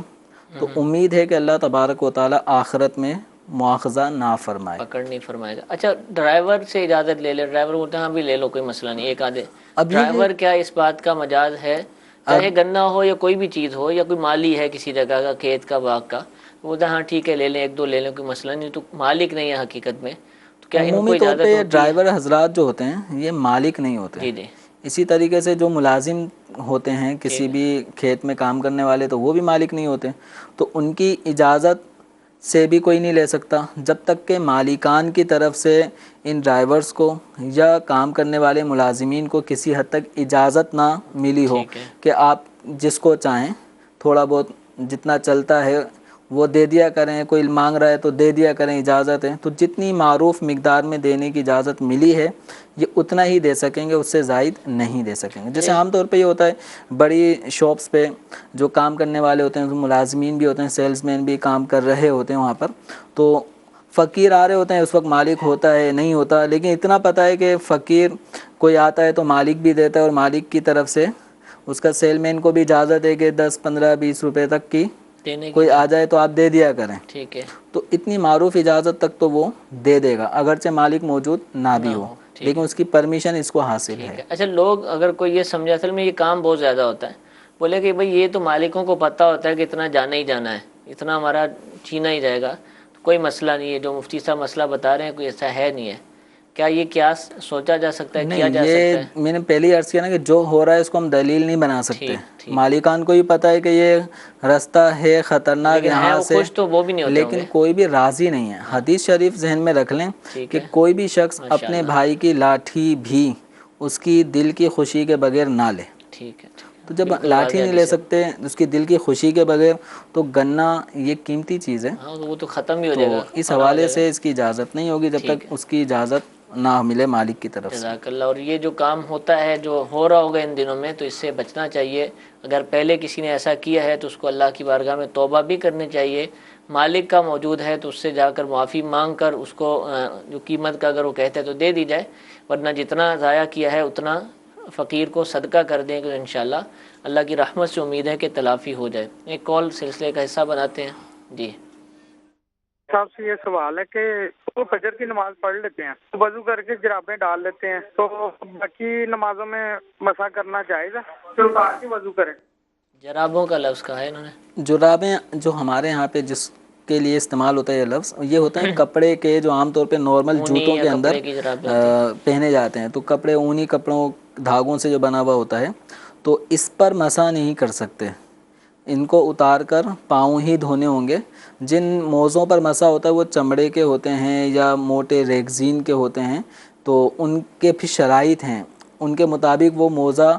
تو امید ہے کہ اللہ تبارک و تعالی آخرت میں مواخذہ نہ فرمائے، پکڑ نہیں فرمائے گا۔ اچھا، ڈرائیور سے اجازت لے لے، ڈرائیور بولتے ہیں ہاں بھی لے لو، کوئی مسئلہ نہیں، ایک آدھے ڈرائیور کیا اس بات کا مجاز ہے، چاہے گنا ہو یا کوئی بھی چیز ہو یا کوئی مالی ہے کسی جگہ کا، کھیت کا، باغ کا، وہ بولتا ہے ہاں ٹھیک ہے لے لیں، ایک دو لے لیں، کوئی مسئلہ نہیں، تو مالک نہیں ہے حقیقت میں، تو کیا ان کو عمومی طور اجازت پہ ہوتی ہے؟ ڈرائیور حضرات جو ہوتے ہیں یہ مالک نہیں ہوتے، جی جی، اسی طریقے سے جو ملازم ہوتے ہیں کسی بھی کھیت میں کام کرنے والے تو وہ بھی مالک نہیں ہوتے، تو ان کی اجازت سے بھی کوئی نہیں لے سکتا جب تک کہ مالکان کی طرف سے ان ڈرائیورز کو یا کام کرنے والے ملازمین کو کسی حد تک اجازت نہ ملی ہو کہ آپ جس کو چاہیں تھوڑا بہت جتنا چلتا ہے وہ دے دیا کریں، کوئی مانگ رہا ہے تو دے دیا کریں، اجازت ہے، تو جتنی معروف مقدار میں دینے کی اجازت ملی ہے یہ اتنا ہی دے سکیں گے، اس سے زائد نہیں دے سکیں گے۔ جیسے عام طور پہ یہ ہوتا ہے بڑی شاپس پہ جو کام کرنے والے ہوتے ہیں، ملازمین بھی ہوتے ہیں، سیلز مین بھی کام کر رہے ہوتے ہیں وہاں پر، تو فقیر آ رہے ہوتے ہیں، اس وقت مالک ہوتا ہے نہیں ہوتا، لیکن اتنا پتہ ہے کہ فقیر کوئی آتا ہے تو مالک بھی دیتا ہے، اور مالک کی طرف سے اس کا سیل مین کو بھی اجازت ہے کہ 10 15 20 روپے تک کی کوئی آ جائے تو آپ دے دیا کریں، ٹھیک ہے، تو اتنی معروف اجازت تک تو وہ دے دے گا اگرچہ مالک موجود نہ بھی ہو، لیکن اس کی پرمیشن اس کو حاصل ہے۔ اچھا، لوگ اگر کوئی یہ سمجھے اصل میں یہ کام بہت زیادہ ہوتا ہے، بولے کہ بھئی یہ تو مالکوں کو پتہ ہوتا ہے کہ اتنا جانا ہی جانا ہے، اتنا ہمارا چھینا ہی جائے گا، تو کوئی مسئلہ نہیں ہے، جو مفتی صاحب مسئلہ بتا رہے ہیں کوئی ایسا ہے نہیں ہے، کیا یہ کیا سوچا جا سکتا ہے، کیا نہیں، جا یہ سکتا ہے؟ میں نے پہلے ہی عرض کیا نا کہ جو ہو رہا ہے اس کو ہم دلیل نہیں بنا سکتے. ٹھیک. مالکان کو ہی پتہ ہے کہ یہ راستہ ہے خطرناک لیکن ہیں یہاں وہ سے، خوش تو وہ بھی نہیں ہوتے ہوں لیکن گے. کوئی بھی راضی نہیں ہے. حدیث شریف ذہن میں رکھ لیں ٹھیک کہ ہے. کوئی بھی شخص ماشاء اپنے اللہ. بھائی کی لاٹھی بھی اس کی دل کی خوشی کے بغیر نہ لے. ٹھیک ہے. تو جب بالکل لاٹھی واضح نہیں لے حدیث ہے. سکتے اس کی دل کی خوشی کے بغیر، تو گنا یہ قیمتی چیز ہے، ہاں وہ تو ختم ہی ہو تو جائے گا، اس فنا ہو حوالے جائے گا. سے اس کی اجازت نہیں ہوگی جب تک ٹھیک ہے. اس کی اجازت نہ ملے مالک کی طرف سے. جزاک اللہ. اور یہ جو کام ہوتا ہے، جو ہو رہا ہوگا ان دنوں میں، تو اس سے بچنا چاہیے. اگر پہلے کسی نے ایسا کیا ہے تو اس کو اللہ کی بارگاہ میں توبہ بھی کرنی چاہیے. مالک کا موجود ہے تو اس سے جا کر معافی مانگ کر اس کو جو قیمت کا اگر وہ کہتے ہیں تو دے دی جائے، ورنہ جتنا ضائع کیا ہے اتنا فقیر کو صدقہ کر دیں کہ انشاءاللہ اللہ کی رحمت سے امید ہے کہ تلافی ہو جائے. ایک کال سلسلے کا حصہ بناتے ہیں. جی صاحب سے یہ سوال ہے کہ وہ فجر کی نماز پڑھ لیتے ہیں، وضو کر کے جرابیں ڈال لیتے ہیں، تو باقی نمازوں میں مسح کرنا جائز ہے تو اتار کے وضو کریں؟ جرابوں کا لفظ کہا ہے انہوں نے. جرابیں جو ہمارے ہاں پہ جس کے لیے استعمال ہوتا ہے یہ لفظ، یہ ہوتا ہے کپڑے کے جو عام طور پہ نارمل اونی جوتوں یا کے اندر کپڑے کی جرابیں ہوتی ہیں. پہنے جاتے ہیں. تو کپڑے اونی کپڑوں دھاگوں سے جو بنا ہوا ہوتا ہے، تو اس پر مسح نہیں کر سکتے. ان کو اتار کر پاؤں ہی دھونے ہوں گے. جن موزوں پر مسح ہوتا ہے وہ چمڑے کے ہوتے ہیں یا موٹے ریگزین کے ہوتے ہیں، تو ان کے پھر شرائط ہیں. ان کے مطابق وہ موزہ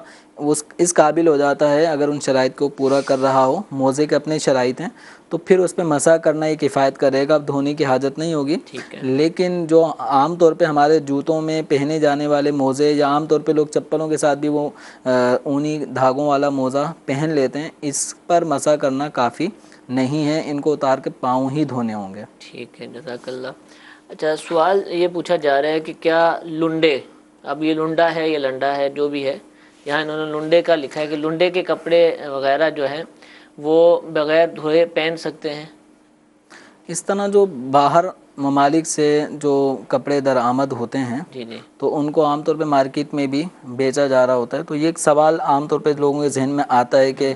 اس قابل ہو جاتا ہے اگر ان شرائط کو پورا کر رہا ہو. موزے کے اپنے شرائط ہیں، تو پھر اس پہ مسح کرنا یہ کفایت کرے گا، اب دھونے کی حاجت نہیں ہوگی. ٹھیک ہے. لیکن جو عام طور پہ ہمارے جوتوں میں پہنے جانے والے موزے، یا عام طور پہ لوگ چپلوں کے ساتھ بھی وہ اونی دھاگوں والا موزہ پہن لیتے ہیں، اس پر مسح کرنا کافی نہیں ہے. ان کو اتار کے پاؤں ہی دھونے ہوں گے. ٹھیک ہے. جزاک اللہ. اچھا، سوال یہ پوچھا جا رہا ہے کہ کیا لنڈے، اب یہ لنڈا ہے یا لنڈا ہے جو بھی ہے، یہاں انہوں نے لنڈے کا لکھا ہے کہ لنڈے کے کپڑے وغیرہ جو ہیں وہ بغیر دھوئے پہن سکتے ہیں؟ اس طرح جو باہر ممالک سے جو کپڑے درآمد ہوتے ہیں جی جی تو ان کو عام طور پہ مارکیٹ میں بھی بیچا جا رہا ہوتا ہے. تو یہ ایک سوال عام طور پہ لوگوں کے ذہن میں آتا ہے کہ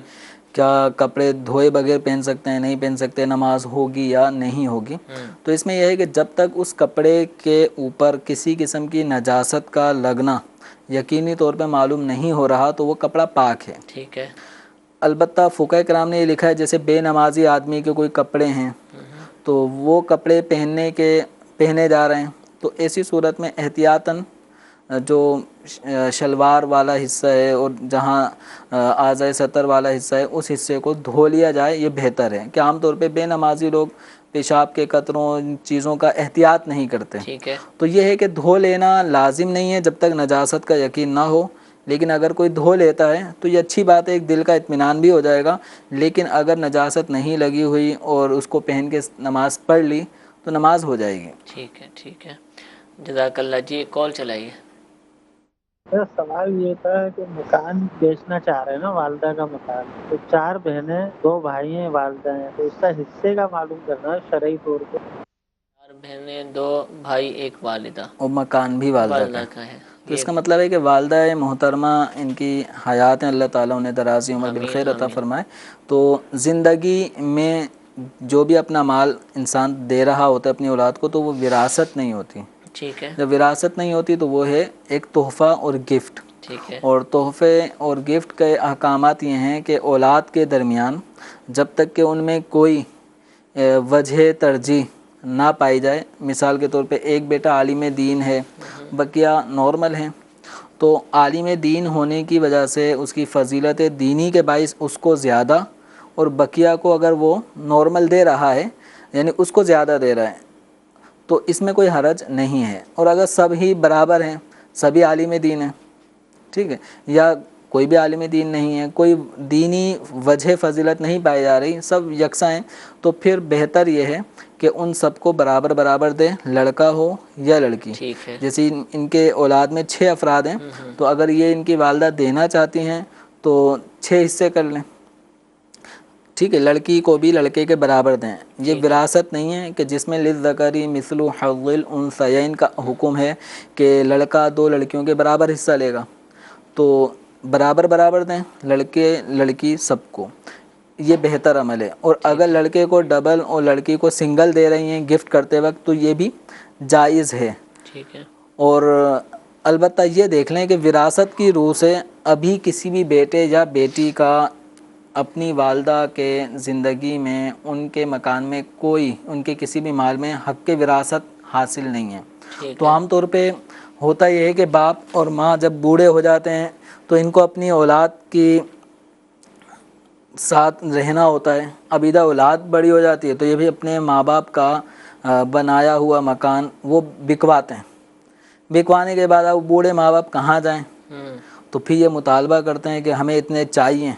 کیا کپڑے دھوئے بغیر پہن سکتے ہیں، نہیں پہن سکتے، نماز ہوگی یا نہیں ہوگی. تو اس میں یہ ہے کہ جب تک اس کپڑے کے اوپر کسی قسم کی نجاست کا لگنا یقینی طور پہ معلوم نہیں ہو رہا تو وہ کپڑا پاک ہے. ٹھیک ہے. البتہ فقہاء کرام نے یہ لکھا ہے جیسے بے نمازی آدمی کے کوئی کپڑے ہیں تو وہ کپڑے پہنے جا رہے ہیں، تو ایسی صورت میں احتیاطاً جو شلوار والا حصہ ہے اور جہاں اعضائے سطر والا حصہ ہے اس حصے کو دھو لیا جائے. یہ بہتر ہے کہ عام طور پہ بے نمازی لوگ پیشاب کے قطروں ان چیزوں کا احتیاط نہیں کرتے. ٹھیک ہے. تو یہ ہے کہ دھو لینا لازم نہیں ہے جب تک نجاست کا یقین نہ ہو. لیکن اگر کوئی دھو لیتا ہے تو یہ اچھی بات ہے، ایک دل کا اطمینان بھی ہو جائے گا. لیکن اگر نجاست نہیں لگی ہوئی اور اس کو پہن کے نماز پڑھ لی تو نماز ہو جائے گی. ٹھیک ہے. ٹھیک ہے. جزاک اللہ. جی ایک کال چلائیے. میرا سوال یہ تھا کہ مکان بیچنا چاہ رہے ہیں نا، والدہ کا مکان، تو 4 بہنیں 2 بھائی ہیں، والدہ ہیں، تو اس کا حصے کا معلوم کرنا ہے شرعی طور پہ. 4 بہنیں 2 بھائی 1 والدہ، اور مکان بھی والدہ کا ہے. تو اس کا مطلب ہے کہ والدہ محترمہ ان کی حیات ہیں، اللہ تعالیٰ انہیں دراز عمر بالخیر عطا فرمائے. تو زندگی میں جو بھی اپنا مال انسان دے رہا ہوتا ہے اپنی اولاد کو تو وہ وراثت نہیں ہوتی. ٹھیک ہے. جب وراثت نہیں ہوتی تو وہ ہے ایک تحفہ اور گفٹ. ٹھیک ہے. اور تحفے اور گفٹ کے احکامات یہ ہیں کہ اولاد کے درمیان جب تک کہ ان میں کوئی وجہ ترجیح نہ پائی جائے، مثال کے طور پہ ایک بیٹا عالم دین ہے، بقیہ نارمل ہیں، تو عالم دین ہونے کی وجہ سے اس کی فضیلت دینی کے باعث اس کو زیادہ، اور بقیہ کو اگر وہ نارمل دے رہا ہے یعنی اس کو زیادہ دے رہا ہے تو اس میں کوئی حرج نہیں ہے. اور اگر سب ہی برابر ہیں، سبھی عالم دین ہیں، ٹھیک ہے، یا کوئی بھی عالم دین نہیں ہے، کوئی دینی وجہ فضیلت نہیں پائی جا رہی، سب یکساں ہیں، تو پھر بہتر یہ ہے کہ ان سب کو برابر دے، لڑکا ہو یا لڑکی. ٹھیک ہے. جیسے ان کے اولاد میں 6 افراد ہیں تو اگر یہ ان کی والدہ دینا چاہتی ہیں تو 6 حصے کر لیں، ٹھیک ہے، لڑکی کو بھی لڑکے کے برابر دیں. یہ وراثت نہیں ہے کہ جس میں للذکر مثل حظ الانثیین کا حکم ہے کہ لڑکا 2 لڑکیوں کے برابر حصہ لے گا. تو برابر دیں، لڑکے لڑکی سب کو، یہ بہتر عمل ہے. اور اگر لڑکے کو ڈبل اور لڑکی کو سنگل دے رہی ہیں گفٹ کرتے وقت تو یہ بھی جائز ہے. ٹھیک ہے. اور البتہ یہ دیکھ لیں کہ وراثت کی روح سے ابھی کسی بھی بیٹے یا بیٹی کا اپنی والدہ کے زندگی میں ان کے مکان میں کوئی ان کے کسی بھی مال میں حق وراثت حاصل نہیں ہے۔ تو عام طور پہ ہوتا یہ ہے کہ باپ اور ماں جب بوڑھے ہو جاتے ہیں تو ان کو اپنی اولاد کی ساتھ رہنا ہوتا ہے۔ اب ادھر اولاد بڑی ہو جاتی ہے تو یہ بھی اپنے ماں باپ کا بنایا ہوا مکان وہ بکواتے ہیں۔ بکوانے کے بعد اب بوڑھے ماں باپ کہاں جائیں، تو پھر یہ مطالبہ کرتے ہیں کہ ہمیں اتنے چاہیے،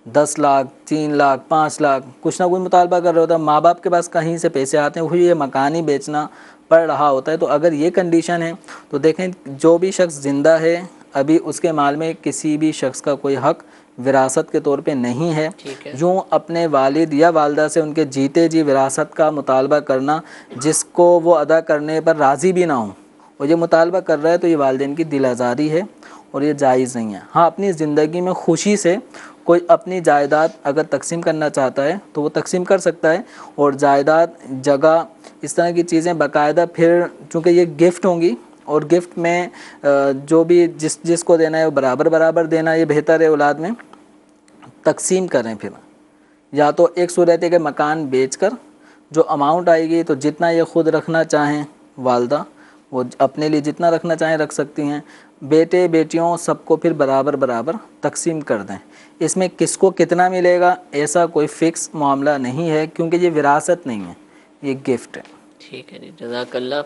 10 لاکھ 3 لاکھ 5 لاکھ کچھ نہ کچھ مطالبہ کر رہا ہوتا ہے۔ ماں باپ کے پاس کہیں سے پیسے آتے ہیں، وہی یہ مکان ہی بیچنا پڑ رہا ہوتا ہے۔ تو اگر یہ کنڈیشن ہے تو دیکھیں جو بھی شخص زندہ ہے ابھی اس کے مال میں کسی بھی شخص کا کوئی حق وراثت کے طور پہ نہیں ہے۔ یوں اپنے والد یا والدہ سے ان کے جیتے جی وراثت کا مطالبہ کرنا جس کو وہ ادا کرنے پر راضی بھی نہ ہوں اور یہ مطالبہ کر رہا ہے تو یہ والدین کی دل آزاری ہے اور یہ جائز نہیں ہے۔ ہاں اپنی زندگی میں خوشی سے کوئی اپنی جائیداد اگر تقسیم کرنا چاہتا ہے تو وہ تقسیم کر سکتا ہے، اور جائیداد جگہ اس طرح کی چیزیں باقاعدہ پھر چونکہ یہ گفٹ ہوں گی اور گفٹ میں جو بھی جس کو دینا ہے وہ برابر دینا یہ بہتر ہے۔ اولاد میں تقسیم کریں، پھر یا تو ایک صورت ہے کہ مکان بیچ کر جو اماؤنٹ آئے گی تو جتنا یہ خود رکھنا چاہیں والدہ وہ اپنے لیے جتنا رکھنا چاہیں رکھ سکتی ہیں، بیٹے بیٹیوں سب کو پھر برابر تقسیم کر دیں۔ اس میں کس کو کتنا ملے گا ایسا کوئی فکس معاملہ نہیں ہے کیونکہ یہ وراثت نہیں ہے، یہ گفٹ ہے۔ ٹھیک ہے جی، جزاک اللہ۔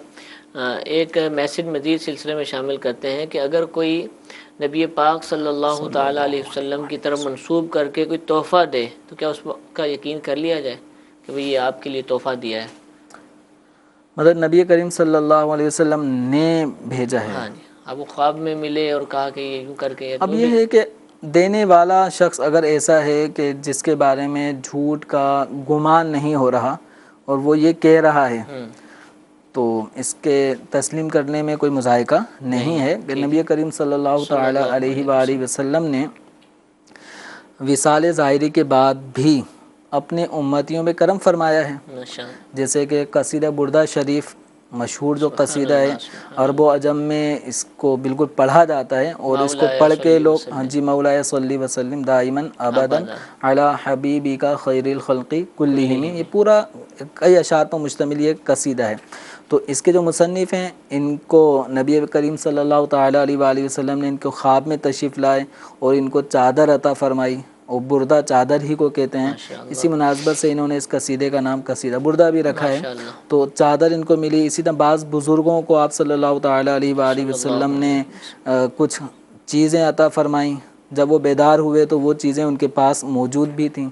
ایک میسج مزید سلسلے میں شامل کرتے ہیں کہ اگر کوئی نبی پاک صلی اللہ تعالیٰ علیہ وسلم کی طرف منسوب کر کے کوئی تحفہ دے تو کیا اس کا یقین کر لیا جائے کہ بھئی یہ آپ کے لیے تحفہ دیا ہے؟ مطلب نبی کریم صلی اللہ علیہ وسلم نے بھیجا ہے؟ ہاں جی، اب وہ خواب میں ملے اور کہا کہ یہ یوں کر کے، اب یہ ہے کہ دینے والا شخص اگر ایسا ہے کہ جس کے بارے میں جھوٹ کا گمان نہیں ہو رہا اور وہ یہ کہہ رہا ہے تو اس کے تسلیم کرنے میں کوئی مذائقہ نہیں ہے کہ نبی کریم صلی اللہ تعالی علیہ وآلہ وسلم نے وصال ظاہری کے بعد بھی اپنے امتیوں میں کرم فرمایا ہے، جیسے کہ قصیدہ بردہ شریف مشہور جو قصیدہ ہے عرب و عجم میں اس کو بالکل پڑھا جاتا ہے اور اس کو پڑھ کے لوگ ہاں جی مولایا صلی وسلم دائماً ابداً علی حبیبی کا خیر الخلق کلہم، یہ پورا کئی اشعار پر مشتمل یہ قصیدہ ہے۔ تو اس کے جو مصنف ہیں ان کو نبی کریم صلی اللہ تعالیٰ علیہ وآلہ وسلم نے ان کو خواب میں تشریف لائے اور ان کو چادر عطا فرمائی، اور بردہ چادر ہی کو کہتے ہیں، اسی مناسبت سے انہوں نے اس قصیدے کا نام قصیدہ بردہ بھی رکھا ہے۔ تو چادر ان کو ملی، اسی طرح بعض بزرگوں کو آپ صلی اللہ تعالیٰ علیہ وآلہ وسلم نے کچھ چیزیں عطا فرمائیں، جب وہ بیدار ہوئے تو وہ چیزیں ان کے پاس موجود بھی تھیں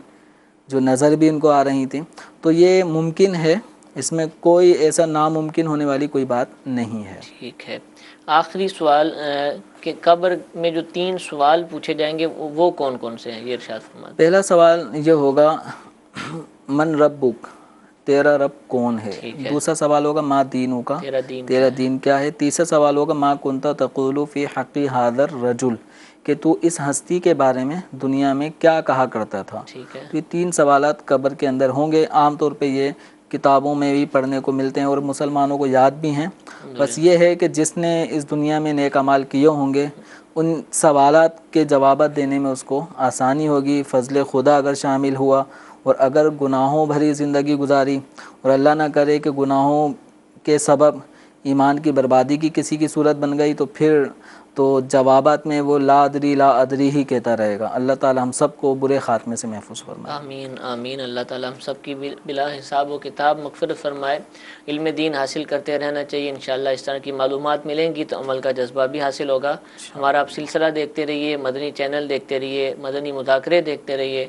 جو نظر بھی ان کو آ رہی تھیں۔ تو یہ ممکن ہے، اس میں کوئی ایسا ناممکن ہونے والی کوئی بات نہیں ہے۔ ٹھیک ہے، آخری سوال کہ قبر میں جو 3 سوال پوچھے جائیں گے وہ کون کون سے ہیں، یہ ارشاد فرمائیں۔ پہلا سوال یہ ہوگا من ربک، تیرا رب کون ہے۔ دوسرا سوال ہوگا ما دینو کا، تیرا دین کیا ہے۔ تیسرا سوال ہوگا ما کنت تقول فی حق ھذا الرجل، کہ تو اس ہستی کے بارے میں دنیا میں کیا کہا کرتا تھا۔ تو یہ 3 سوالات قبر کے اندر ہوں گے۔ عام طور پہ یہ کتابوں میں بھی پڑھنے کو ملتے ہیں اور مسلمانوں کو یاد بھی ہیں، بس یہ ہے کہ جس نے اس دنیا میں نیک اعمال کیے ہوں گے ان سوالات کے جوابات دینے میں اس کو آسانی ہوگی۔ فضل خدا اگر شامل ہوا اور اگر گناہوں بھری زندگی گزاری اور اللہ نہ کرے کہ گناہوں کے سبب ایمان کی بربادی کی کسی کی صورت بن گئی تو پھر تو جوابات میں وہ لا ادری ہی کہتا رہے گا۔ اللہ تعالی ہم سب کو برے خاتمے سے محفوظ فرمائے۔ آمین آمین۔ اللہ تعالی ہم سب کی بلا حساب و کتاب مغفرت فرمائے۔ علم دین حاصل کرتے رہنا چاہیے، انشاءاللہ اس طرح کی معلومات ملیں گی تو عمل کا جذبہ بھی حاصل ہوگا۔ ہمارا آپ سلسلہ دیکھتے رہیے، مدنی چینل دیکھتے رہیے، مدنی مذاکرے دیکھتے رہیے،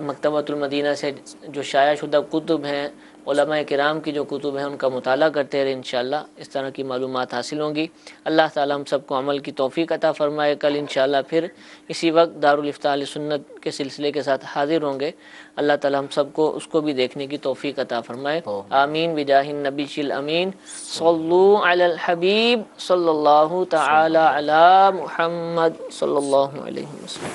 مکتبۃ المدینہ سے جو شائع شدہ کتب ہیں، علماء کرام کی جو کتب ہیں ان کا مطالعہ کرتے رہے، انشاءاللہ اس طرح کی معلومات حاصل ہوں گی۔ اللہ تعالی ہم سب کو عمل کی توفیق عطا فرمائے۔ کل انشاءاللہ پھر اسی وقت دارالافتاء اہل سنت کے سلسلے کے ساتھ حاضر ہوں گے۔ اللہ تعالی ہم سب کو اس کو بھی دیکھنے کی توفیق عطا فرمائے۔ آمین بجاہ النبی الامین صلو علی الحبیب صلی اللہ تعالی علی محمد صلی اللہ علیہ وسلم۔